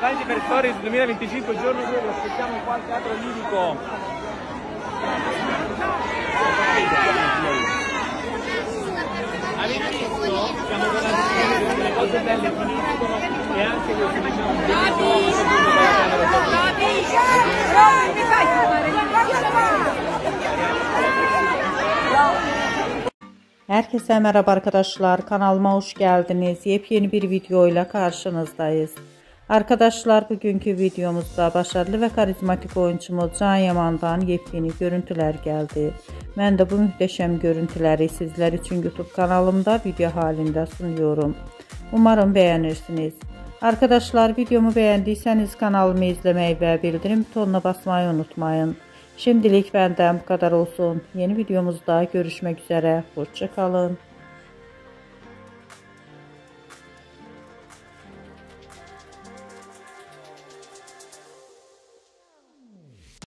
Tanti per Stories 2025, giorno 2, lo aspettiamo qua al Teatro Lirico. Avete visto? Stiamo guardando le cose belle finiscono e anche questo diciamo mi fai Herkese merhaba arkadaşlar, kanalıma hoş geldiniz. Yepyeni bir video ile karşınızdayız. Arkadaşlar, bugünkü videomuzda başarılı ve karizmatik oyuncumuz Can Yaman'dan yepyeni görüntüler geldi. Ben de bu muhteşem görüntüleri sizler için YouTube kanalımda video halinde sunuyorum. Umarım beğenirsiniz. Arkadaşlar, videomu beğendiyseniz kanalımı izlemeyi ve bildirim butonuna basmayı unutmayın. Şimdilik benden bu kadar olsun. Yeni videomuzda görüşmek üzere. Hoşça kalın.